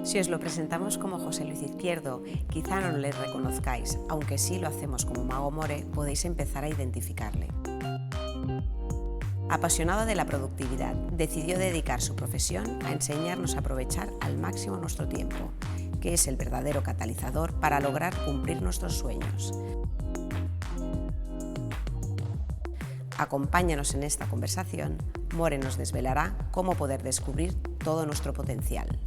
Si os lo presentamos como José Luis Izquierdo, quizá no le reconozcáis, aunque sí lo hacemos como Mago More, podéis empezar a identificarle. Apasionado de la productividad, decidió dedicar su profesión a enseñarnos a aprovechar al máximo nuestro tiempo, que es el verdadero catalizador para lograr cumplir nuestros sueños. Acompáñanos en esta conversación. More nos desvelará cómo poder descubrir todo nuestro potencial.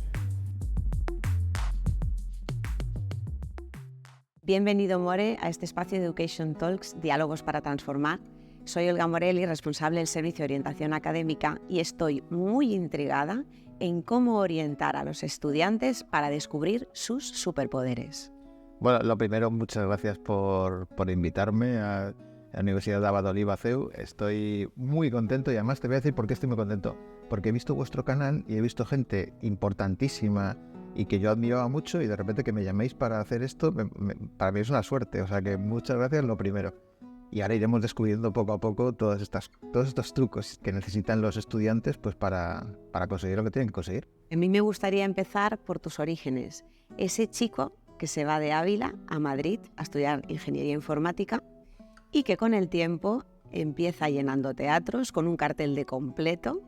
Bienvenido, More, a este espacio de Education Talks, Diálogos para Transformar. Soy Olga Morelli, responsable del Servicio de Orientación Académica, y estoy muy intrigada en cómo orientar a los estudiantes para descubrir sus superpoderes. Bueno, lo primero, muchas gracias por invitarme a la Universidad de Valladolid, CEU. Estoy muy contento y además te voy a decir por qué estoy muy contento. Porque he visto vuestro canal y he visto gente importantísima y que yo admiraba mucho, y de repente que me llaméis para hacer esto, para mí es una suerte. O sea que muchas gracias, lo primero. Y ahora iremos descubriendo poco a poco todos estos trucos que necesitan los estudiantes pues para conseguir lo que tienen que conseguir. A mí me gustaría empezar por tus orígenes. Ese chico que se va de Ávila a Madrid a estudiar Ingeniería Informática y que con el tiempo empieza llenando teatros con un cartel de completo.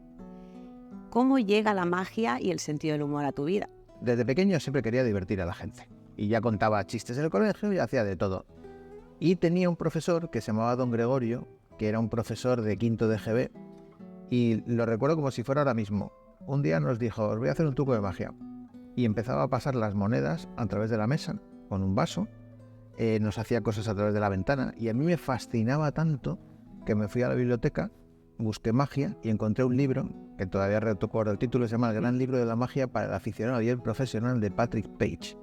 ¿Cómo llega la magia y el sentido del humor a tu vida? Desde pequeño siempre quería divertir a la gente. Y ya contaba chistes en el colegio y hacía de todo. Y tenía un profesor que se llamaba Don Gregorio, que era un profesor de quinto de GB, y lo recuerdo como si fuera ahora mismo. Un día nos dijo, os voy a hacer un truco de magia. Y empezaba a pasar las monedas a través de la mesa, con un vaso. Nos hacía cosas a través de la ventana, y a mí me fascinaba tanto que me fui a la biblioteca, busqué magia y encontré un libro, que todavía recuerdo el título, se llama El Gran Libro de la Magia para el aficionado y el profesional, de Patrick Page.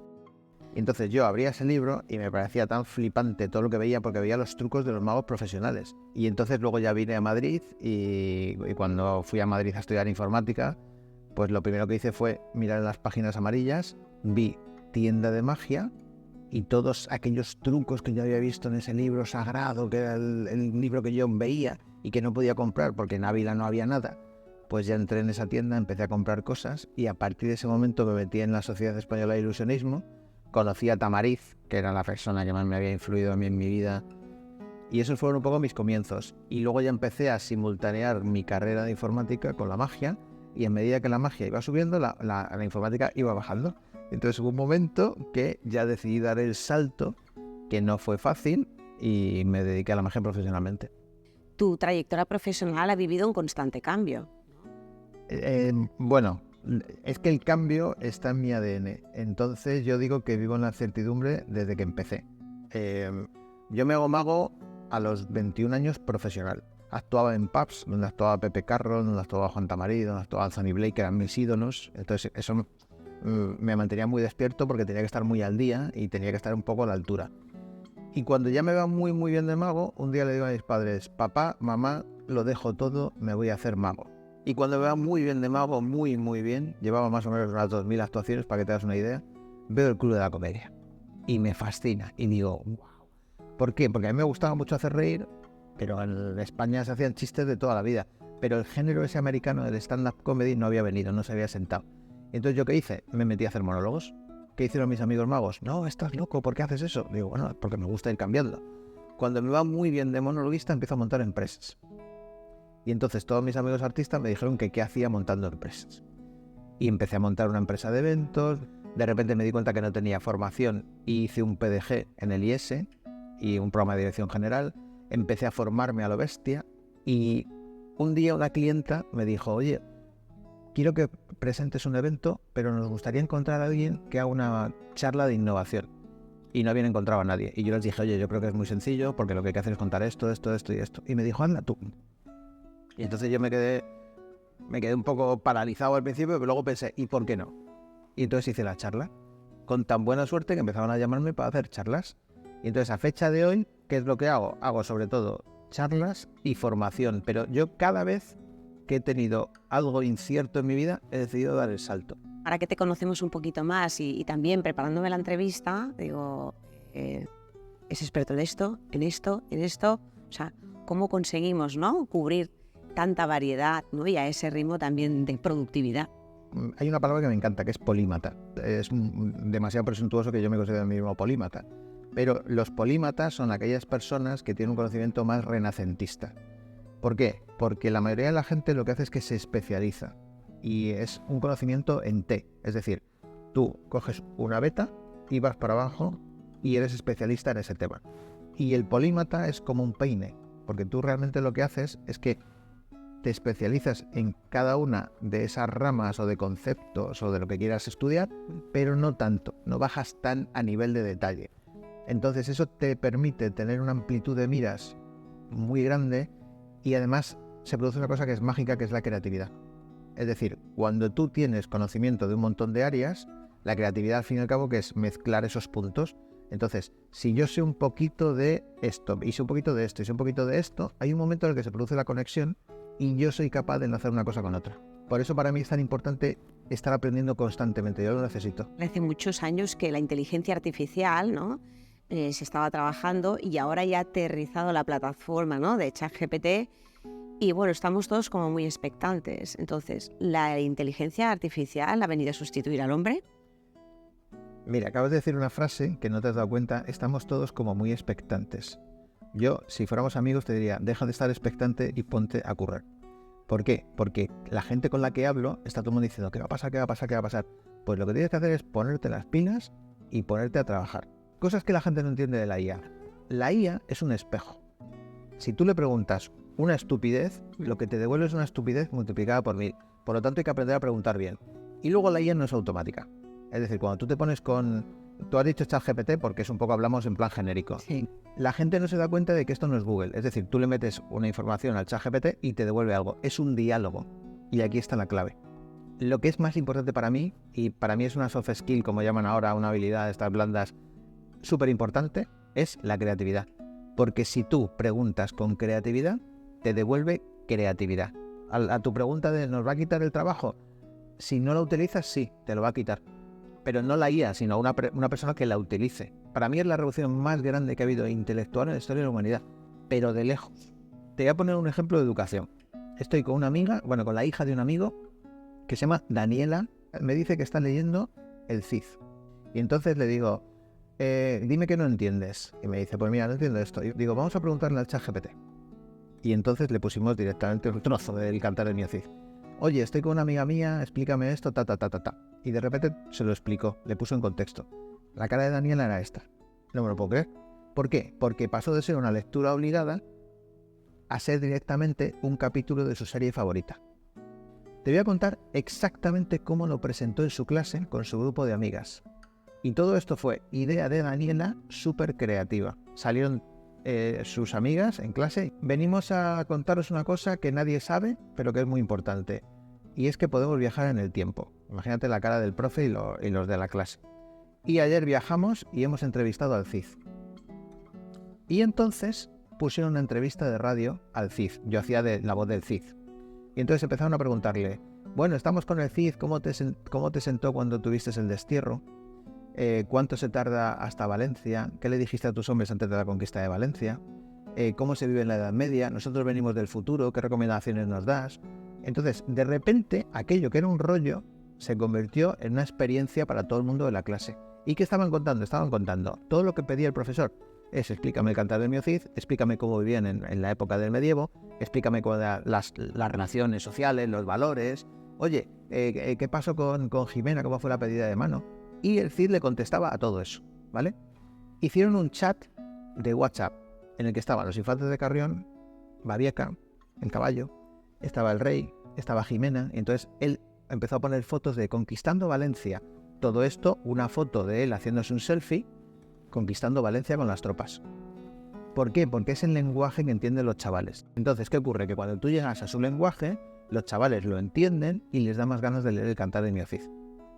Entonces yo abría ese libro y me parecía tan flipante todo lo que veía, porque veía los trucos de los magos profesionales. Y entonces luego ya vine a Madrid y cuando fui a Madrid a estudiar informática, pues lo primero que hice fue mirar las páginas amarillas, vi tienda de magia y todos aquellos trucos que yo había visto en ese libro sagrado, que era el libro que yo veía y que no podía comprar porque en Ávila no había nada. Pues ya entré en esa tienda, empecé a comprar cosas y a partir de ese momento me metí en la Sociedad Española de Ilusionismo. Conocí a Tamariz, que era la persona que más me había influido a mí en mi vida, y esos fueron un poco mis comienzos. Y luego ya empecé a simultanear mi carrera de informática con la magia, y a medida que la magia iba subiendo, la informática iba bajando. Entonces hubo un momento que ya decidí dar el salto, que no fue fácil, y me dediqué a la magia profesionalmente. Tu trayectoria profesional ha vivido un constante cambio. Bueno, es que el cambio está en mi ADN, entonces yo digo que vivo en la incertidumbre desde que empecé. Yo me hago mago a los 21 años profesional. Actuaba en pubs, donde actuaba Pepe Carroll, donde actuaba Juan Tamariz, donde actuaba Anthony Blake, que eran mis ídolos. Entonces eso me mantenía muy despierto porque tenía que estar muy al día y tenía que estar un poco a la altura. Y cuando ya me va muy muy bien de mago, un día le digo a mis padres, papá, mamá, lo dejo todo, me voy a hacer mago. Y cuando me va muy bien de mago, muy muy bien, llevaba más o menos unas 2000 actuaciones, para que te hagas una idea, veo el Club de la Comedia. Y me fascina. Y digo, wow. ¿Por qué? Porque a mí me gustaba mucho hacer reír, pero en España se hacían chistes de toda la vida. Pero el género ese americano del stand-up comedy no había venido, no se había sentado. Entonces, ¿yo qué hice? Me metí a hacer monólogos. ¿Qué hicieron mis amigos magos? No, estás loco, ¿por qué haces eso? Digo, bueno, porque me gusta ir cambiando. Cuando me va muy bien de monologuista, empiezo a montar empresas. Y entonces todos mis amigos artistas me dijeron que qué hacía montando empresas. Y empecé a montar una empresa de eventos. De repente me di cuenta que no tenía formación y hice un PDG en el IES y un programa de dirección general. Empecé a formarme a lo bestia y un día una clienta me dijo, oye, quiero que presentes un evento, pero nos gustaría encontrar a alguien que haga una charla de innovación. Y no habían encontrado a nadie. Y yo les dije, oye, yo creo que es muy sencillo, porque lo que hay que hacer es contar esto, esto, esto y esto. Y me dijo, hazla tú. Y entonces yo me quedé un poco paralizado al principio, pero luego pensé, ¿y por qué no? Y entonces hice la charla, con tan buena suerte que empezaban a llamarme para hacer charlas. Y entonces a fecha de hoy, ¿qué es lo que hago? Hago sobre todo charlas y formación, pero yo cada vez que he tenido algo incierto en mi vida, he decidido dar el salto. Ahora que te conocemos un poquito más y también preparándome la entrevista, digo, es experto en esto, en esto, en esto. O sea, ¿cómo conseguimos, ¿no?, cubrir tanta variedad, ¿no?, y a ese ritmo también de productividad? hay una palabra que me encanta, que es polímata. Es demasiado presuntuoso que yo me considero a mí mismo polímata. Pero los polímatas son aquellas personas que tienen un conocimiento más renacentista. ¿Por qué? Porque la mayoría de la gente lo que hace es que se especializa. Y es un conocimiento en T. Es decir, tú coges una beta y vas para abajo y eres especialista en ese tema. Y el polímata es como un peine, porque tú realmente lo que haces es que te especializas en cada una de esas ramas o de conceptos o de lo que quieras estudiar, pero no tanto, no bajas tan a nivel de detalle. Entonces eso te permite tener una amplitud de miras muy grande y además se produce una cosa que es mágica, que es la creatividad. Es decir, cuando tú tienes conocimiento de un montón de áreas, la creatividad al fin y al cabo que es mezclar esos puntos. Entonces, si yo sé un poquito de esto, y sé un poquito de esto, y sé un poquito de esto, hay un momento en el que se produce la conexión y yo soy capaz de enlazar una cosa con otra. Por eso para mí es tan importante estar aprendiendo constantemente, yo lo necesito. Hace muchos años que la inteligencia artificial, ¿no? Se estaba trabajando y ahora ya ha aterrizado la plataforma, ¿no? de ChatGPT y bueno, estamos todos como muy expectantes. Entonces, ¿la inteligencia artificial ha venido a sustituir al hombre? Mira, acabas de decir una frase que no te has dado cuenta, estamos todos como muy expectantes. Yo, si fuéramos amigos, te diría, deja de estar expectante y ponte a currar. ¿Por qué? Porque la gente con la que hablo está todo el mundo diciendo, ¿qué va a pasar? ¿Qué va a pasar? ¿Qué va a pasar? Pues lo que tienes que hacer es ponerte las pilas y ponerte a trabajar. Cosas que la gente no entiende de la IA. La IA es un espejo. Si tú le preguntas una estupidez, lo que te devuelve es una estupidez multiplicada por 1000. Por lo tanto, hay que aprender a preguntar bien. Y luego la IA no es automática. Es decir, cuando tú te pones con... Tú has dicho ChatGPT porque es un poco, hablamos en plan genérico. Sí. La gente no se da cuenta de que esto no es Google. Es decir, tú le metes una información al ChatGPT y te devuelve algo. Es un diálogo. Y aquí está la clave. Lo que es más importante para mí, y para mí es una soft skill, como llaman ahora, una habilidad de estas blandas, súper importante, es la creatividad. Porque si tú preguntas con creatividad, te devuelve creatividad. A tu pregunta de ¿nos va a quitar el trabajo? Si no la utilizas, sí, te lo va a quitar. Pero no la IA, sino una persona que la utilice. Para mí es la revolución más grande que ha habido intelectual en la historia de la humanidad, pero de lejos. Te voy a poner un ejemplo de educación. Estoy con una amiga, con la hija de un amigo, que se llama Daniela, me dice que está leyendo el Cid. Y entonces le digo, dime que no entiendes. Y me dice, pues mira, no entiendo esto. Y digo, vamos a preguntarle al ChatGPT. Y entonces le pusimos directamente un trozo del Cantar del Cid. Oye, estoy con una amiga mía, explícame esto, ta. Y de repente se lo explicó, le puso en contexto. La cara de Daniela era esta. No me lo puedo creer. ¿Por qué? Porque pasó de ser una lectura obligada a ser directamente un capítulo de su serie favorita. Te voy a contar exactamente cómo lo presentó en su clase con su grupo de amigas. Y todo esto fue idea de Daniela, súper creativa. Salieron sus amigas en clase. Venimos a contaros una cosa que nadie sabe, pero que es muy importante. Y es que podemos viajar en el tiempo. Imagínate la cara del profe y los de la clase. Y ayer viajamos y hemos entrevistado al Cid. Y entonces pusieron una entrevista de radio al Cid. Yo hacía de la voz del Cid. Y entonces empezaron a preguntarle, bueno, estamos con el Cid, ¿cómo te sentó cuando tuviste el destierro? ¿Cuánto se tarda hasta Valencia? ¿Qué le dijiste a tus hombres antes de la conquista de Valencia? ¿Cómo se vive en la Edad Media? Nosotros venimos del futuro, ¿qué recomendaciones nos das? Entonces, de repente, aquello que era un rollo se convirtió en una experiencia para todo el mundo de la clase. ¿Y qué estaban contando? Estaban contando todo lo que pedía el profesor. Explícame el Cantar del Cid, explícame cómo vivían en la época del medievo, explícame cómo eran las relaciones sociales, los valores. Oye, ¿qué pasó con Jimena? ¿Cómo fue la pedida de mano? Y el Cid le contestaba a todo eso, ¿vale? Hicieron un chat de WhatsApp en el que estaban los infantes de Carrión, Babieca, el caballo, estaba el rey, estaba Jimena, y entonces él empezó a poner fotos de conquistando Valencia. Todo esto, una foto de él haciéndose un selfie, conquistando Valencia con las tropas. ¿Por qué? Porque es el lenguaje que entienden los chavales. Entonces, ¿qué ocurre? Que cuando tú llegas a su lenguaje, los chavales lo entienden y les da más ganas de leer el Cantar del Cid.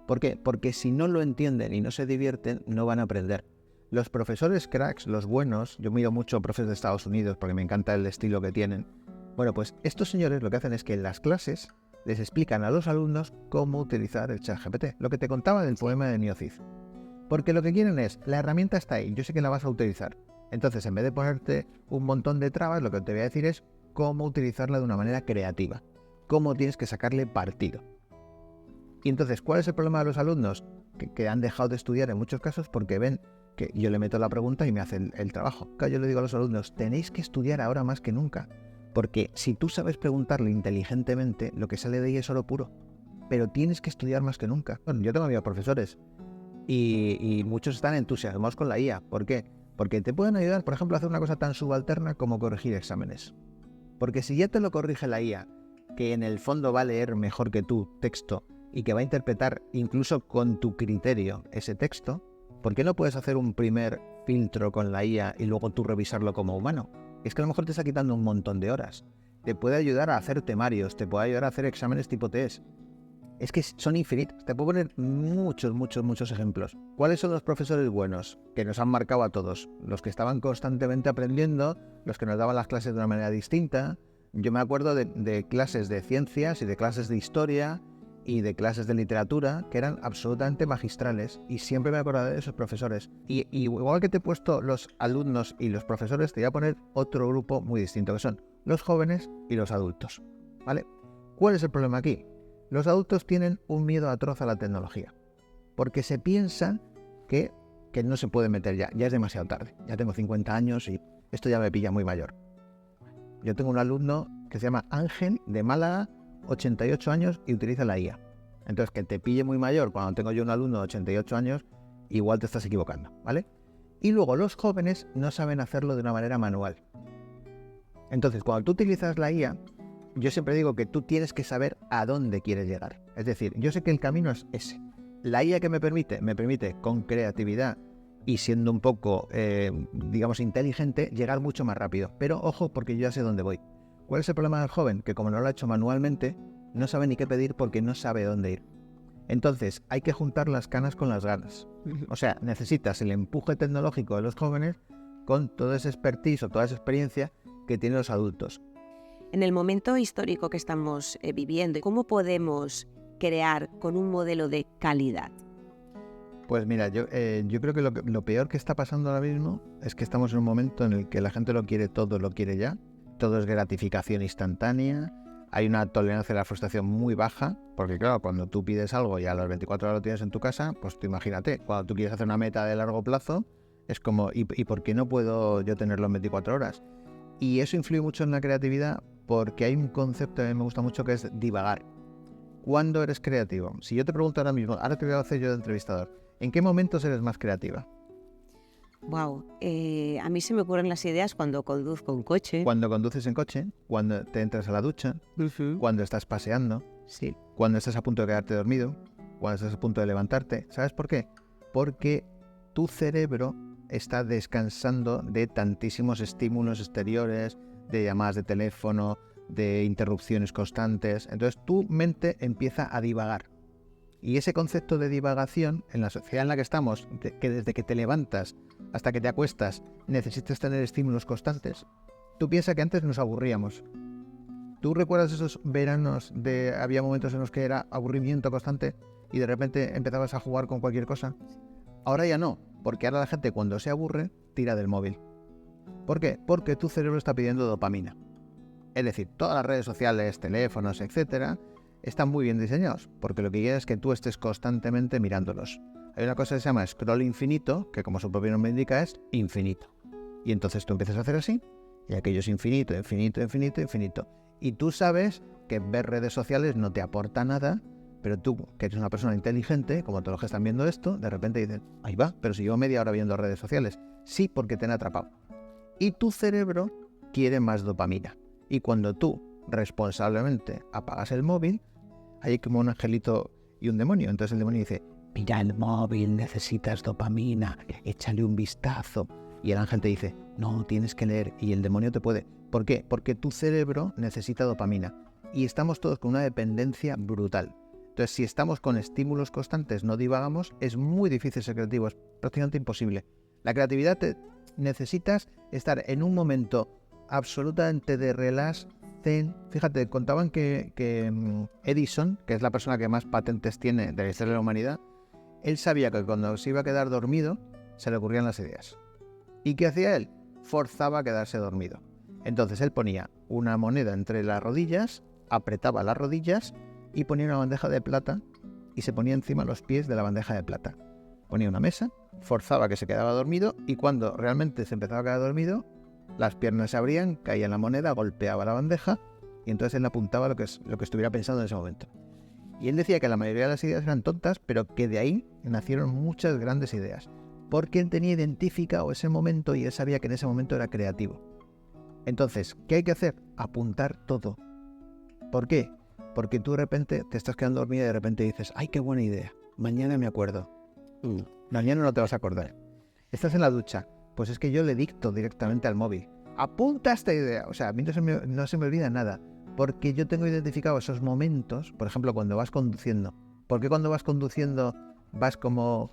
¿Por qué? Porque si no lo entienden y no se divierten, no van a aprender. Los profesores cracks, los buenos, yo miro mucho profes de Estados Unidos porque me encanta el estilo que tienen. Bueno, pues estos señores lo que hacen es que en las clases les explican a los alumnos cómo utilizar el ChatGPT. Lo que te contaba del poema de Neocid. Porque lo que quieren es, la herramienta está ahí, yo sé que la vas a utilizar. Entonces, en vez de ponerte un montón de trabas, lo que te voy a decir es cómo utilizarla de una manera creativa. Cómo tienes que sacarle partido. Y entonces, ¿cuál es el problema de los alumnos? Que han dejado de estudiar en muchos casos porque ven que yo le meto la pregunta y me hace el trabajo. Claro, yo le digo a los alumnos, tenéis que estudiar ahora más que nunca. Porque si tú sabes preguntarle inteligentemente, lo que sale de ahí es oro puro. Pero tienes que estudiar más que nunca. Bueno, yo tengo amigos profesores y muchos están entusiasmados con la IA. ¿Por qué? Porque te pueden ayudar, por ejemplo, a hacer una cosa tan subalterna como corregir exámenes. Porque si ya te lo corrige la IA, que en el fondo va a leer mejor que tú texto y que va a interpretar incluso con tu criterio ese texto, ¿por qué no puedes hacer un primer filtro con la IA y luego tú revisarlo como humano? Es que a lo mejor te está quitando un montón de horas. Te puede ayudar a hacer temarios, te puede ayudar a hacer exámenes tipo test. Es que son infinitos. Te puedo poner muchos ejemplos. ¿Cuáles son los profesores buenos que nos han marcado a todos? Los que estaban constantemente aprendiendo, los que nos daban las clases de una manera distinta. Yo me acuerdo de clases de ciencias y de clases de historia y de clases de literatura que eran absolutamente magistrales y siempre me acordaré de esos profesores. Y igual que te he puesto los alumnos y los profesores, te voy a poner otro grupo muy distinto, que son los jóvenes y los adultos, ¿vale? ¿Cuál es el problema aquí? Los adultos tienen un miedo atroz a la tecnología, porque se piensan que no se puede meter ya es demasiado tarde. Ya tengo 50 años y esto ya me pilla muy mayor. Yo tengo un alumno que se llama Ángel, de Málaga, 88 años y utiliza la IA. Entonces, que te pille muy mayor cuando tengo yo un alumno de 88 años, igual te estás equivocando, ¿vale? Y luego los jóvenes no saben hacerlo de una manera manual. Entonces, cuando tú utilizas la IA, yo siempre digo que tú tienes que saber a dónde quieres llegar. Es decir, yo sé que el camino es ese. La IA que me permite con creatividad y siendo un poco, digamos, inteligente, llegar mucho más rápido. Pero ojo, porque yo ya sé dónde voy. ¿Cuál es el problema del joven? Que como no lo ha hecho manualmente, no sabe ni qué pedir porque no sabe dónde ir. Entonces, hay que juntar las canas con las ganas. O sea, necesitas el empuje tecnológico de los jóvenes con toda esa expertise o toda esa experiencia que tienen los adultos. En el momento histórico que estamos viviendo, ¿cómo podemos crear con un modelo de calidad? Pues mira, yo creo que lo peor que está pasando ahora mismo es que estamos en un momento en el que la gente lo quiere todo, lo quiere ya. Todo es gratificación instantánea. Hay una tolerancia a la frustración muy baja, porque claro, cuando tú pides algo y a las 24 horas lo tienes en tu casa, pues tú imagínate, cuando tú quieres hacer una meta de largo plazo, es como, ¿y por qué no puedo yo tenerlo en 24 horas? Y eso influye mucho en la creatividad porque hay un concepto que a mí me gusta mucho que es divagar. ¿Cuándo eres creativo? Si yo te pregunto ahora mismo, ahora te voy a hacer yo de entrevistador, ¿en qué momentos eres más creativa? Wow, a mí se me ocurren las ideas cuando conduzco un coche. Cuando conduces en coche, cuando te entras a la ducha, cuando estás paseando, Sí. cuando estás a punto de quedarte dormido, cuando estás a punto de levantarte. ¿Sabes por qué? Porque tu cerebro está descansando de tantísimos estímulos exteriores, de llamadas de teléfono, de interrupciones constantes. Entonces tu mente empieza a divagar. Y ese concepto de divagación, en la sociedad en la que estamos, que desde que te levantas hasta que te acuestas necesitas tener estímulos constantes, tú piensas que antes nos aburríamos. ¿Tú recuerdas esos veranos había momentos en los que era aburrimiento constante y de repente empezabas a jugar con cualquier cosa? Ahora ya no, porque ahora la gente cuando se aburre tira del móvil. ¿Por qué? Porque tu cerebro está pidiendo dopamina. Es decir, todas las redes sociales, teléfonos, etcétera, están muy bien diseñados, porque lo que quieren es que tú estés constantemente mirándolos. Hay una cosa que se llama scroll infinito, que como su propio nombre indica es infinito. Y entonces tú empiezas a hacer así, y aquello es infinito, infinito, infinito, infinito. Y tú sabes que ver redes sociales no te aporta nada, pero tú, que eres una persona inteligente, como todos los que están viendo esto, de repente dices, ahí va, pero si llevo media hora viendo redes sociales. Sí, porque te han atrapado. Y tu cerebro quiere más dopamina. Y cuando tú responsablemente apagas el móvil, hay como un angelito y un demonio. Entonces el demonio dice, mira el móvil, necesitas dopamina, échale un vistazo. Y el ángel te dice, no, tienes que leer. Y el demonio te puede. ¿Por qué? Porque tu cerebro necesita dopamina. Y estamos todos con una dependencia brutal. Entonces, si estamos con estímulos constantes, no divagamos, es muy difícil ser creativo, es prácticamente imposible. La creatividad necesitas estar en un momento absolutamente de relax, zen. Fíjate, contaban que Edison, que es la persona que más patentes tiene de la historia de la humanidad, él sabía que cuando se iba a quedar dormido, se le ocurrían las ideas. ¿Y qué hacía él? Forzaba a quedarse dormido. Entonces él ponía una moneda entre las rodillas, apretaba las rodillas y ponía una bandeja de plata y se ponía encima los pies de la bandeja de plata. Ponía una mesa, forzaba que se quedaba dormido y cuando realmente se empezaba a quedar dormido, las piernas se abrían, caía en la moneda, golpeaba la bandeja y entonces él apuntaba lo que estuviera pensando en ese momento. Y él decía que la mayoría de las ideas eran tontas, pero que de ahí nacieron muchas grandes ideas. Porque él tenía identificado ese momento y él sabía que en ese momento era creativo. Entonces, ¿qué hay que hacer? Apuntar todo. ¿Por qué? Porque tú de repente te estás quedando dormida y de repente dices, ¡ay, qué buena idea! Mañana me acuerdo. Mañana no te vas a acordar. Estás en la ducha. Pues es que yo le dicto directamente al móvil. Apunta esta idea. O sea, a mí no se me olvida nada. Porque yo tengo identificado esos momentos, por ejemplo, cuando vas conduciendo. ¿Por qué cuando vas conduciendo vas como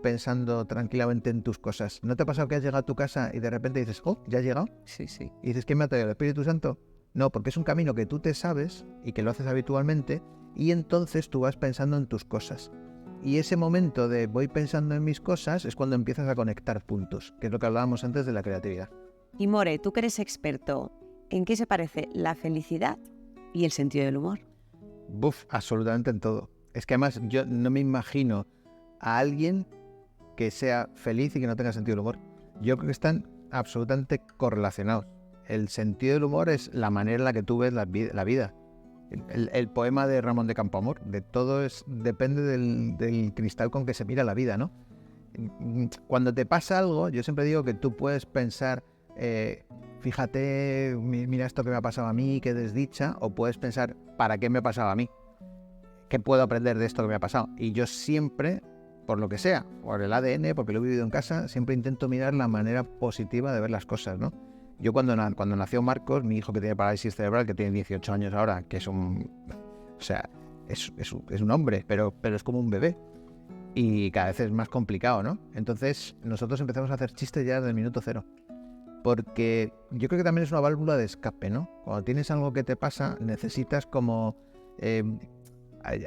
pensando tranquilamente en tus cosas? ¿No te ha pasado que has llegado a tu casa y de repente dices, oh, ¿ya has llegado? Sí, sí. Y dices, ¿qué me ha traído el Espíritu Santo? No, porque es un camino que tú te sabes y que lo haces habitualmente y entonces tú vas pensando en tus cosas. Y ese momento de voy pensando en mis cosas es cuando empiezas a conectar puntos, que es lo que hablábamos antes de la creatividad. Y More, tú que eres experto, ¿en qué se parece la felicidad y el sentido del humor? Absolutamente en todo. Es que además yo no me imagino a alguien que sea feliz y que no tenga sentido del humor. Yo creo que están absolutamente correlacionados. El sentido del humor es la manera en la que tú ves la vida. El poema de Ramón de Campoamor, de todo depende del cristal con que se mira la vida, ¿no? Cuando te pasa algo, yo siempre digo que tú puedes pensar, fíjate, mira esto que me ha pasado a mí, qué desdicha, o puedes pensar, ¿para qué me ha pasado a mí? ¿Qué puedo aprender de esto que me ha pasado? Y yo siempre, por lo que sea, por el ADN, porque lo he vivido en casa, siempre intento mirar la manera positiva de ver las cosas, ¿no? Yo cuando nació Marcos, mi hijo que tiene parálisis cerebral, que tiene 18 años ahora, que es un hombre, pero es como un bebé. Y cada vez es más complicado, ¿no? Entonces nosotros empezamos a hacer chistes ya desde el minuto cero. Porque yo creo que también es una válvula de escape, ¿no? Cuando tienes algo que te pasa, necesitas como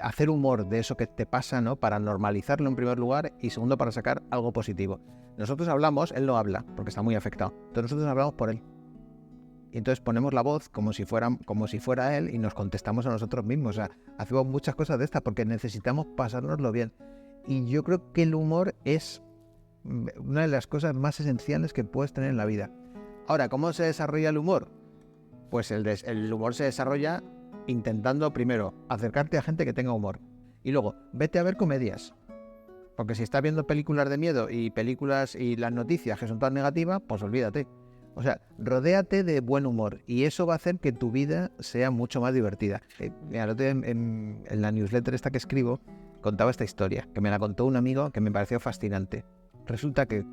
hacer humor de eso que te pasa, ¿no? Para normalizarlo en primer lugar y segundo para sacar algo positivo. Nosotros hablamos, él no habla porque está muy afectado. Entonces nosotros hablamos por él. Y entonces ponemos la voz como si fuera él y nos contestamos a nosotros mismos. O sea, hacemos muchas cosas de estas porque necesitamos pasárnoslo bien. Y yo creo que el humor es una de las cosas más esenciales que puedes tener en la vida. Ahora, ¿cómo se desarrolla el humor? Pues el humor se desarrolla intentando primero acercarte a gente que tenga humor. Y luego, vete a ver comedias. Porque si estás viendo películas de miedo y películas y las noticias que son tan negativas, pues olvídate. O sea, rodéate de buen humor y eso va a hacer que tu vida sea mucho más divertida. Mira, el otro día en la newsletter esta que escribo contaba esta historia, que me la contó un amigo que me pareció fascinante. Resulta que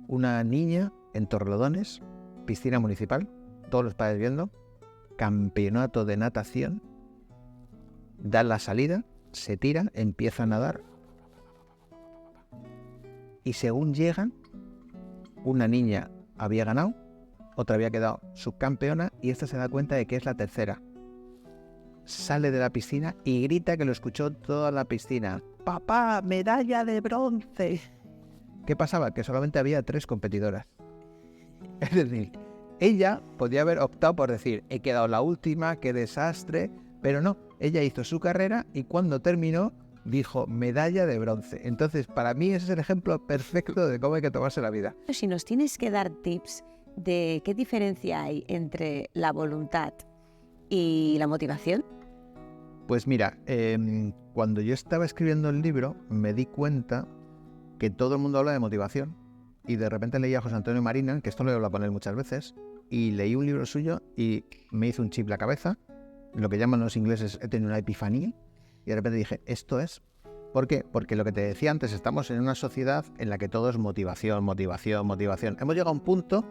una niña en Torrelodones, piscina municipal, todos los padres viendo, campeonato de natación, dan la salida, se tira, empieza a nadar y según llegan, una niña había ganado, otra había quedado subcampeona y esta se da cuenta de que es la tercera. Sale de la piscina y grita que lo escuchó toda la piscina. ¡Papá, medalla de bronce! ¿Qué pasaba? Que solamente había 3 competidoras. Es decir, ella podía haber optado por decir, he quedado la última, qué desastre, pero no, ella hizo su carrera y cuando terminó dijo medalla de bronce. Entonces, para mí ese es el ejemplo perfecto de cómo hay que tomarse la vida. Si nos tienes que dar tips de qué diferencia hay entre la voluntad y la motivación. Pues mira, cuando yo estaba escribiendo el libro me di cuenta que todo el mundo habla de motivación y de repente leí a José Antonio Marina, que esto lo he hablado con él muchas veces, y leí un libro suyo y me hizo un chip la cabeza, lo que llaman los ingleses, he tenido una epifanía, y de repente dije, esto es. ¿Por qué? Porque lo que te decía antes, estamos en una sociedad en la que todo es motivación, motivación, motivación. Hemos llegado a un punto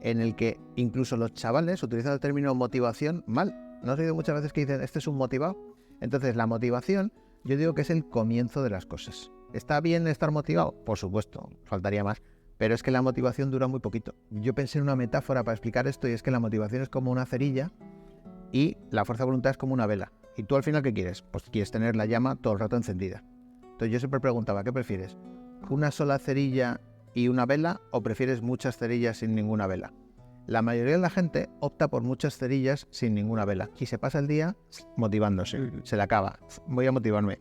en el que incluso los chavales utilizan el término motivación mal. ¿No has oído muchas veces que dicen, este es un motivado? Entonces, la motivación, yo digo que es el comienzo de las cosas. ¿Está bien estar motivado? Por supuesto, faltaría más. Pero es que la motivación dura muy poquito. Yo pensé en una metáfora para explicar esto y es que la motivación es como una cerilla y la fuerza de voluntad es como una vela. ¿Y tú al final qué quieres? Pues quieres tener la llama todo el rato encendida. Entonces yo siempre preguntaba, ¿qué prefieres? ¿Una sola cerilla y una vela o prefieres muchas cerillas sin ninguna vela? La mayoría de la gente opta por muchas cerillas sin ninguna vela y se pasa el día motivándose, se le acaba, voy a motivarme.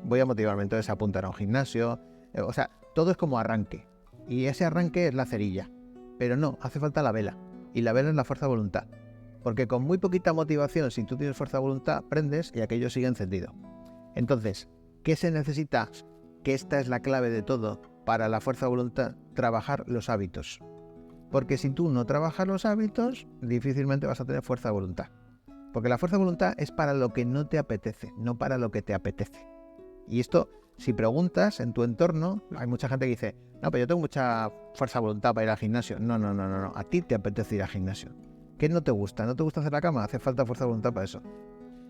voy a motivarme, entonces apuntar a un gimnasio, o sea, todo es como arranque. Y ese arranque es la cerilla. Pero no, hace falta la vela. Y la vela es la fuerza de voluntad. Porque con muy poquita motivación, si tú tienes fuerza de voluntad, prendes y aquello sigue encendido. Entonces, ¿qué se necesita? Que esta es la clave de todo para la fuerza de voluntad, trabajar los hábitos. Porque si tú no trabajas los hábitos, difícilmente vas a tener fuerza de voluntad. Porque la fuerza de voluntad es para lo que no te apetece, no para lo que te apetece. Y esto, si preguntas en tu entorno, hay mucha gente que dice, no, pero yo tengo mucha fuerza de voluntad para ir al gimnasio. No, a ti te apetece ir al gimnasio. ¿Qué no te gusta? ¿No te gusta hacer la cama? Hace falta fuerza de voluntad para eso.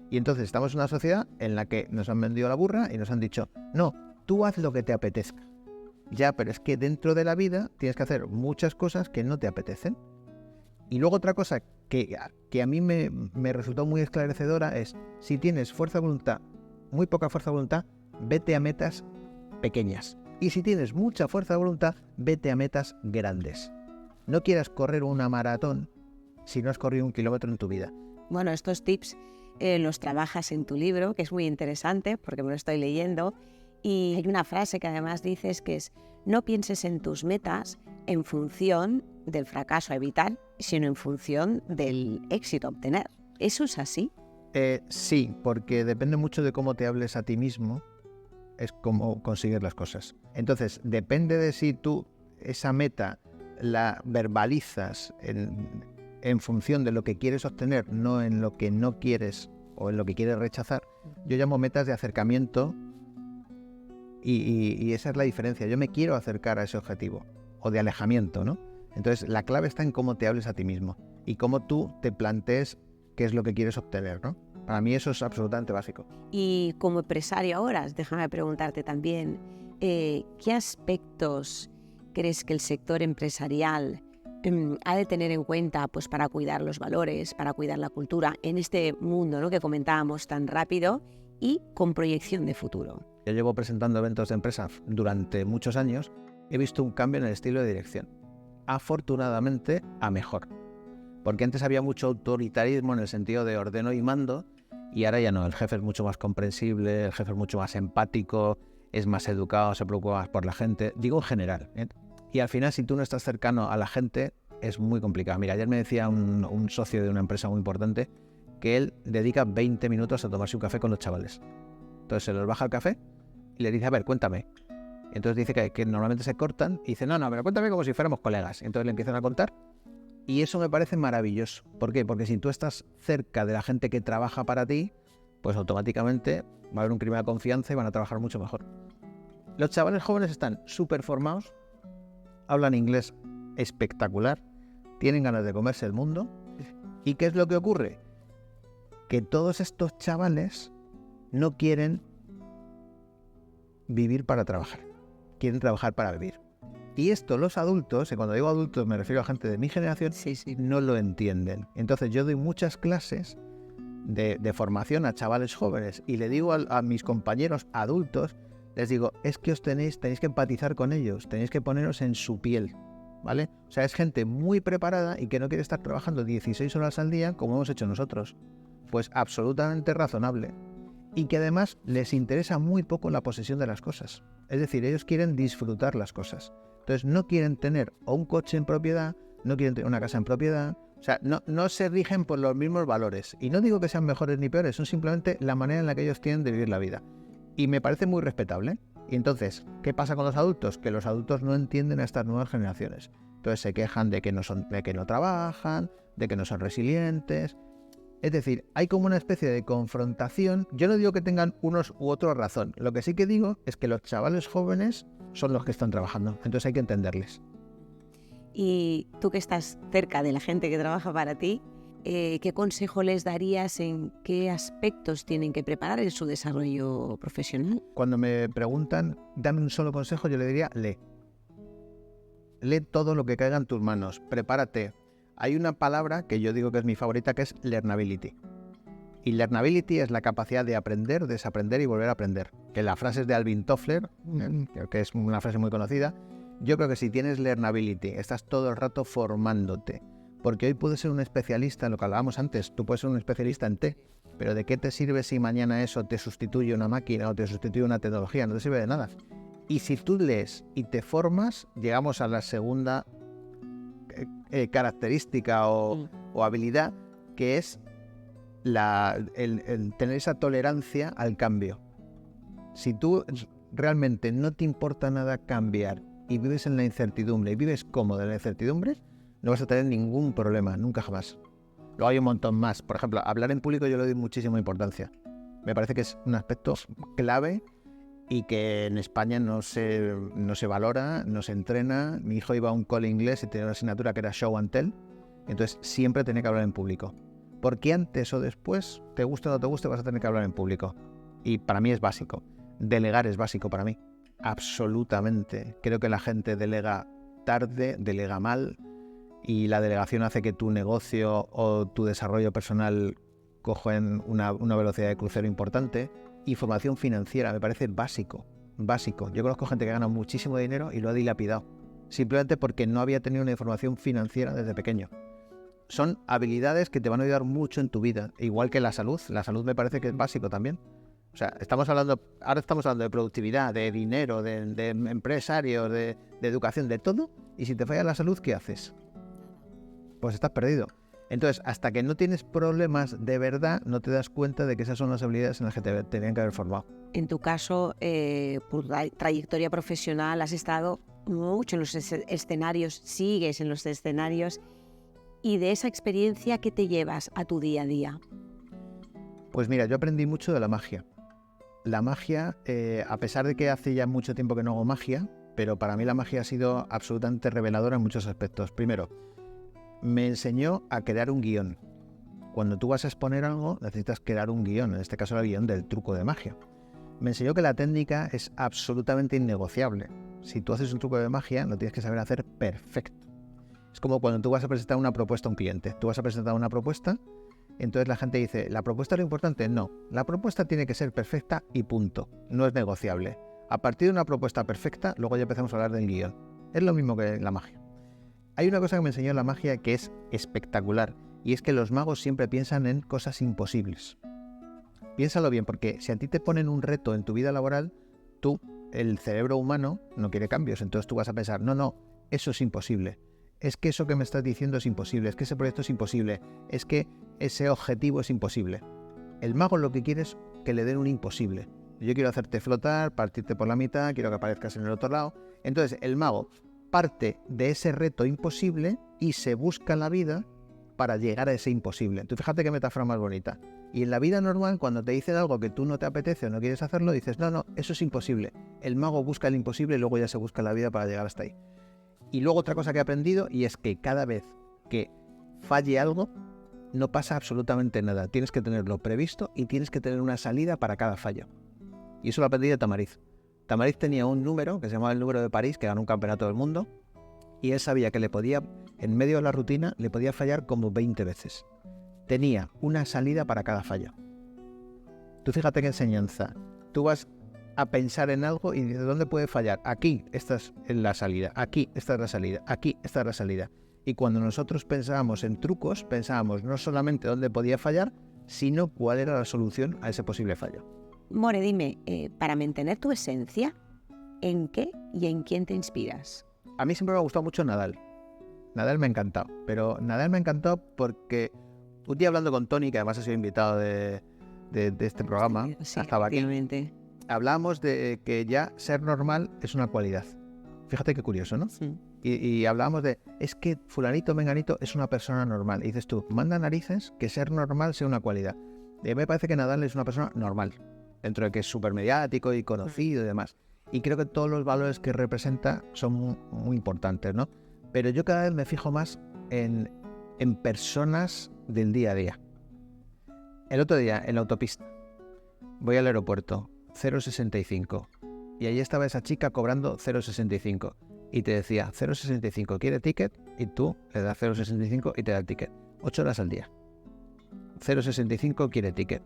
Y entonces estamos en una sociedad en la que nos han vendido la burra y nos han dicho, no, tú haz lo que te apetezca. Ya, pero es que dentro de la vida tienes que hacer muchas cosas que no te apetecen. Y luego otra cosa que a mí me resultó muy esclarecedora es, si tienes fuerza de voluntad, muy poca fuerza de voluntad, vete a metas pequeñas. Y si tienes mucha fuerza de voluntad, vete a metas grandes. No quieras correr una maratón si no has corrido 1 kilómetro en tu vida. Bueno, estos tips los trabajas en tu libro, que es muy interesante porque me lo estoy leyendo. Y hay una frase que además dices que es: no pienses en tus metas en función del fracaso a evitar, sino en función del éxito a obtener. ¿Eso es así? Sí, porque depende mucho de cómo te hables a ti mismo, es cómo consigues las cosas. Entonces, depende de si tú esa meta la verbalizas en función de lo que quieres obtener, no en lo que no quieres o en lo que quieres rechazar. Yo llamo metas de acercamiento y esa es la diferencia. Yo me quiero acercar a ese objetivo, o de alejamiento, ¿no? Entonces, la clave está en cómo te hables a ti mismo y cómo tú te plantees qué es lo que quieres obtener, ¿no? Para mí eso es absolutamente básico. Y como empresario ahora, déjame preguntarte también, ¿qué aspectos crees que el sector empresarial ha de tener en cuenta, pues, para cuidar los valores, para cuidar la cultura en este mundo, ¿no?, que comentábamos tan rápido y con proyección de futuro? Yo llevo presentando eventos de empresas durante muchos años. He visto un cambio en el estilo de dirección. Afortunadamente, a mejor. Porque antes había mucho autoritarismo en el sentido de ordeno y mando, y ahora ya no. El jefe es mucho más comprensible, el jefe es mucho más empático, es más educado, se preocupa más por la gente. Digo en general, ¿eh? Y al final, si tú no estás cercano a la gente, es muy complicado. Mira, ayer me decía un socio de una empresa muy importante que él dedica 20 minutos a tomarse un café con los chavales. Entonces se los baja el café y le dice, a ver, cuéntame. Entonces dice que normalmente se cortan y dice, no, pero cuéntame como si fuéramos colegas. Entonces le empiezan a contar. Y eso me parece maravilloso. ¿Por qué? Porque si tú estás cerca de la gente que trabaja para ti, pues automáticamente va a haber un clima de confianza y van a trabajar mucho mejor. Los chavales jóvenes están súper formados, hablan inglés espectacular, tienen ganas de comerse el mundo. ¿Y qué es lo que ocurre? Que todos estos chavales no quieren vivir para trabajar, quieren trabajar para vivir. Y esto los adultos, y cuando digo adultos me refiero a gente de mi generación, Sí. no lo entienden. Entonces yo doy muchas clases de formación a chavales jóvenes y le digo a mis compañeros adultos, les digo, es que tenéis que empatizar con ellos, tenéis que poneros en su piel, ¿vale? O sea, es gente muy preparada y que no quiere estar trabajando 16 horas al día como hemos hecho nosotros. Pues absolutamente razonable. Y que además les interesa muy poco la posesión de las cosas. Es decir, ellos quieren disfrutar las cosas. Entonces no quieren tener o un coche en propiedad, no quieren tener una casa en propiedad. O sea, no se rigen por los mismos valores. Y no digo que sean mejores ni peores, son simplemente la manera en la que ellos tienen de vivir la vida. Y me parece muy respetable. Y entonces, ¿qué pasa con los adultos? Que los adultos no entienden a estas nuevas generaciones. Entonces se quejan de que no trabajan, de que no son resilientes. Es decir, hay como una especie de confrontación. Yo no digo que tengan unos u otros razón. Lo que sí que digo es que los chavales jóvenes son los que están trabajando. Entonces hay que entenderles. Y tú que estás cerca de la gente que trabaja para ti, ¿qué consejo les darías en qué aspectos tienen que preparar en su desarrollo profesional? Cuando me preguntan, dame un solo consejo, yo le diría, lee. Lee todo lo que caiga en tus manos. Prepárate. Hay una palabra que yo digo que es mi favorita, que es learnability. Y learnability es la capacidad de aprender, desaprender y volver a aprender. Que la frase es de Alvin Toffler, que es una frase muy conocida. Yo creo que si tienes learnability, estás todo el rato formándote. Porque hoy puedes ser un especialista en lo que hablábamos antes. Tú puedes ser un especialista en té, Pero ¿de qué te sirve si mañana eso te sustituye una máquina o te sustituye una tecnología? No te sirve de nada. Y si tú lees y te formas, llegamos a la segunda característica o habilidad, que es el tener esa tolerancia al cambio. Si tú realmente no te importa nada cambiar y vives en la incertidumbre y vives cómodo en la incertidumbre, no vas a tener ningún problema, nunca jamás. Luego hay un montón más. Por ejemplo, hablar en público yo le doy muchísima importancia. Me parece que es un aspecto clave y que en España no se valora, no se entrena. Mi hijo iba a un cole inglés y tenía una asignatura que era Show and Tell. Entonces siempre tenía que hablar en público. Porque antes o después, te guste o no te guste, vas a tener que hablar en público. Y para mí es básico. Delegar es básico para mí. Absolutamente. Creo que la gente delega tarde, delega mal, y la delegación hace que tu negocio o tu desarrollo personal cojan una velocidad de crucero importante. Información financiera me parece básico. Yo conozco gente que gana muchísimo dinero y lo ha dilapidado, simplemente porque no había tenido una información financiera desde pequeño. Son habilidades que te van a ayudar mucho en tu vida, igual que la salud. La salud me parece que es básico también. O sea, ahora estamos hablando de productividad, de dinero, de empresarios, de educación, de todo. Y si te falla la salud, ¿qué haces? Pues estás perdido. Entonces, hasta que no tienes problemas de verdad, no te das cuenta de que esas son las habilidades en las que te tenían que haber formado. En tu caso, por trayectoria profesional, has estado mucho en los escenarios, sigues en los escenarios. Y de esa experiencia, ¿qué te llevas a tu día a día? Pues mira, yo aprendí mucho de la magia. La magia, a pesar de que hace ya mucho tiempo que no hago magia, pero para mí la magia ha sido absolutamente reveladora en muchos aspectos. Primero, me enseñó a crear un guión. Cuando tú vas a exponer algo, necesitas crear un guión, en este caso el guión del truco de magia. Me enseñó que la técnica es absolutamente innegociable. Si tú haces un truco de magia, lo tienes que saber hacer perfecto. Es como cuando tú vas a presentar una propuesta a un cliente. Tú vas a presentar una propuesta, entonces la gente dice, ¿la propuesta es lo importante? No, la propuesta tiene que ser perfecta y punto. No es negociable. A partir de una propuesta perfecta, luego ya empezamos a hablar del guión. Es lo mismo que la magia. Hay una cosa que me enseñó la magia que es espectacular, y es que los magos siempre piensan en cosas imposibles. Piénsalo bien, porque si a ti te ponen un reto en tu vida laboral, el cerebro humano no quiere cambios, entonces tú vas a pensar, no, eso es imposible. Es que eso que me estás diciendo es imposible, es que ese proyecto es imposible, es que ese objetivo es imposible. El mago lo que quiere es que le den un imposible. Yo quiero hacerte flotar, partirte por la mitad, quiero que aparezcas en el otro lado. Entonces el mago parte de ese reto imposible y se busca la vida para llegar a ese imposible. Tú fíjate qué metáfora más bonita. Y en la vida normal, cuando te dicen algo que tú no te apetece o no quieres hacerlo, dices, no, eso es imposible. El mago busca el imposible y luego ya se busca la vida para llegar hasta ahí. Y luego otra cosa que he aprendido, y es que cada vez que falle algo, no pasa absolutamente nada. Tienes que tenerlo previsto y tienes que tener una salida para cada fallo. Y eso lo aprendí de Tamariz. Tamariz tenía un número que se llamaba el número de París, que ganó un campeonato del mundo, y él sabía que en medio de la rutina, le podía fallar como 20 veces. Tenía una salida para cada fallo. Tú fíjate qué enseñanza. Tú vas a pensar en algo y dices, ¿dónde puede fallar? Aquí, esta es la salida. Aquí, esta es la salida. Aquí, esta es la salida. Y cuando nosotros pensábamos en trucos, pensábamos no solamente dónde podía fallar, sino cuál era la solución a ese posible fallo. More, dime, para mantener tu esencia, ¿en qué y en quién te inspiras? A mí siempre me ha gustado mucho Nadal. Nadal me ha encantado. Pero Nadal me ha encantado porque un día hablando con Tony, que además ha sido invitado de este programa, Sí, estaba aquí, hablábamos de que ya ser normal es una cualidad. Fíjate qué curioso, ¿no? Sí. Y hablábamos de, es que fulanito, menganito es una persona normal. Y dices tú, manda narices que ser normal sea una cualidad. Y a mí me parece que Nadal es una persona normal, dentro de que es súper mediático y conocido y demás. Y creo que todos los valores que representa son muy importantes, ¿no? Pero yo cada vez me fijo más en personas del día a día. El otro día, en la autopista, voy al aeropuerto, 0,65. Y allí estaba esa chica cobrando 0,65. Y te decía, 0,65, ¿quiere ticket? Y tú le das 0,65 y te da el ticket. 8 horas al día. 0,65, quiere ticket.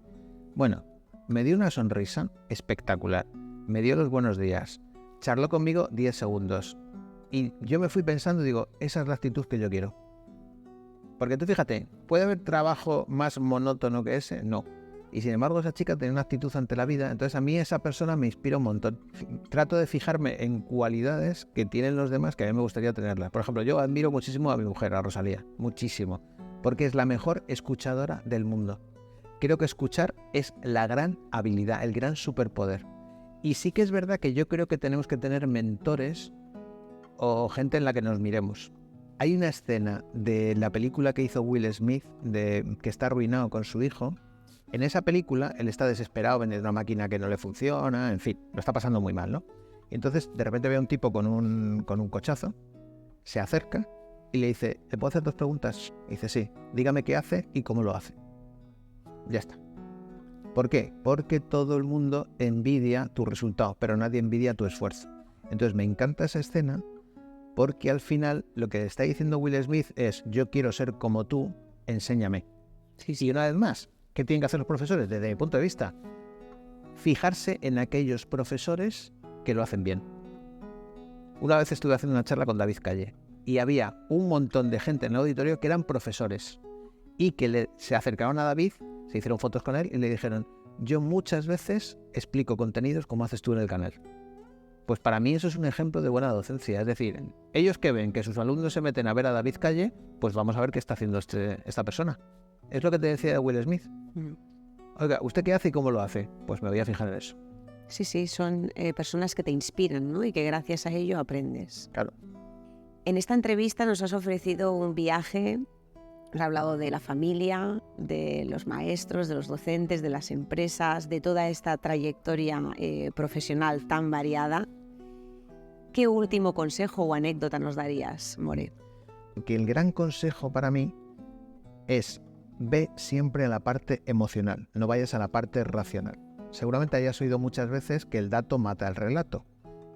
Bueno, me dio una sonrisa espectacular. Me dio los buenos días. Charló conmigo 10 segundos. Y yo me fui pensando, digo, esa es la actitud que yo quiero. Porque tú fíjate, ¿puede haber trabajo más monótono que ese? No. Y sin embargo esa chica tenía una actitud ante la vida. Entonces a mí esa persona me inspira un montón. Trato de fijarme en cualidades que tienen los demás que a mí me gustaría tenerlas. Por ejemplo, yo admiro muchísimo a mi mujer, a Rosalía. Muchísimo. Porque es la mejor escuchadora del mundo. Creo que escuchar es la gran habilidad, el gran superpoder. Y sí que es verdad que yo creo que tenemos que tener mentores o gente en la que nos miremos. Hay una escena de la película que hizo Will Smith, que está arruinado con su hijo. En esa película, él está desesperado, vendiendo una máquina que no le funciona, en fin, lo está pasando muy mal, ¿no? Y entonces, de repente ve a un tipo con un cochazo, se acerca y le dice, ¿le puedo hacer 2 preguntas? Y dice, sí, dígame qué hace y cómo lo hace. Ya está. ¿Por qué? Porque todo el mundo envidia tu resultado, pero nadie envidia tu esfuerzo. Entonces me encanta esa escena porque al final lo que está diciendo Will Smith es, yo quiero ser como tú, enséñame. Sí, y una vez más, ¿qué tienen que hacer los profesores? Desde mi punto de vista, fijarse en aquellos profesores que lo hacen bien. Una vez estuve haciendo una charla con David Calle y había un montón de gente en el auditorio que eran profesores y que se acercaron a David, se hicieron fotos con él y le dijeron, yo muchas veces explico contenidos como haces tú en el canal. Pues para mí eso es un ejemplo de buena docencia. Es decir, ellos que ven que sus alumnos se meten a ver a David Calle, pues vamos a ver qué está haciendo esta persona. Es lo que te decía de Will Smith. Oiga, ¿usted qué hace y cómo lo hace? Pues me voy a fijar en eso. Sí, son personas que te inspiran, ¿no? Y que gracias a ello aprendes. Claro. En esta entrevista nos has ofrecido un viaje, has hablado de la familia, de los maestros, de los docentes, de las empresas, de toda esta trayectoria profesional tan variada. ¿Qué último consejo o anécdota nos darías, More? Que el gran consejo para mí es ve siempre a la parte emocional, no vayas a la parte racional. Seguramente hayas oído muchas veces que el dato mata el relato.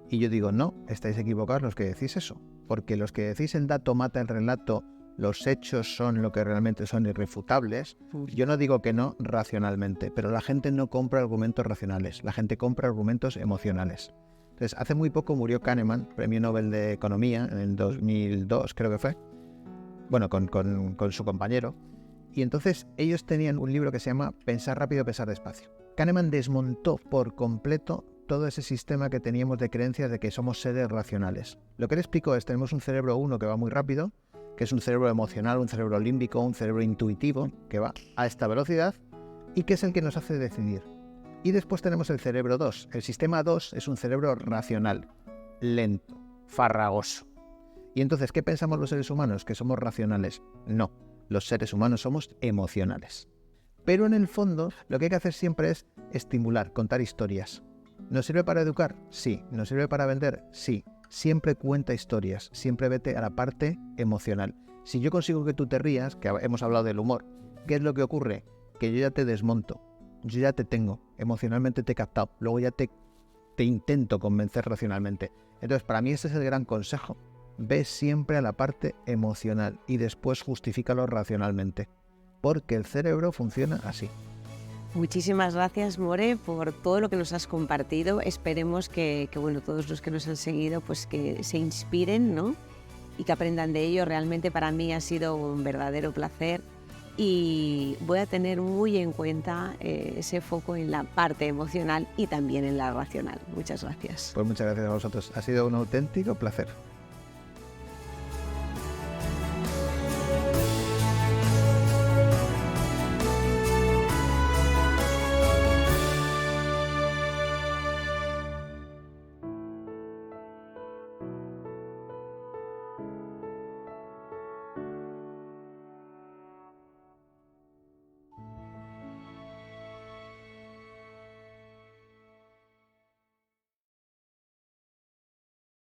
Y yo digo, no, estáis equivocados los que decís eso. Porque los que decís el dato mata el relato, los hechos son lo que realmente son irrefutables. Yo no digo que no racionalmente, pero la gente no compra argumentos racionales, la gente compra argumentos emocionales. Entonces, hace muy poco murió Kahneman, premio Nobel de Economía, en el 2002 creo que fue, bueno, con su compañero. Y entonces ellos tenían un libro que se llama Pensar rápido, pensar despacio. Kahneman desmontó por completo todo ese sistema que teníamos de creencias de que somos seres racionales. Lo que él explicó es, tenemos un cerebro uno que va muy rápido, que es un cerebro emocional, un cerebro límbico, un cerebro intuitivo, que va a esta velocidad y que es el que nos hace decidir. Y después tenemos el cerebro 2. El sistema 2 es un cerebro racional, lento, farragoso. Y entonces, ¿qué pensamos los seres humanos? ¿Que somos racionales? No, los seres humanos somos emocionales. Pero en el fondo, lo que hay que hacer siempre es estimular, contar historias. ¿Nos sirve para educar? Sí. ¿Nos sirve para vender? Sí. Siempre cuenta historias, siempre vete a la parte emocional. Si yo consigo que tú te rías, que hemos hablado del humor, ¿qué es lo que ocurre? Que yo ya te desmonto, yo ya te tengo, emocionalmente te he captado, luego ya te intento convencer racionalmente. Entonces, para mí ese es el gran consejo. Ve siempre a la parte emocional y después justifícalo racionalmente, porque el cerebro funciona así. Muchísimas gracias, More, por todo lo que nos has compartido. Esperemos que bueno, todos los que nos han seguido pues que se inspiren, ¿no? Y que aprendan de ello. Realmente para mí ha sido un verdadero placer y voy a tener muy en cuenta ese foco en la parte emocional y también en la racional. Muchas gracias. Pues muchas gracias a vosotros. Ha sido un auténtico placer.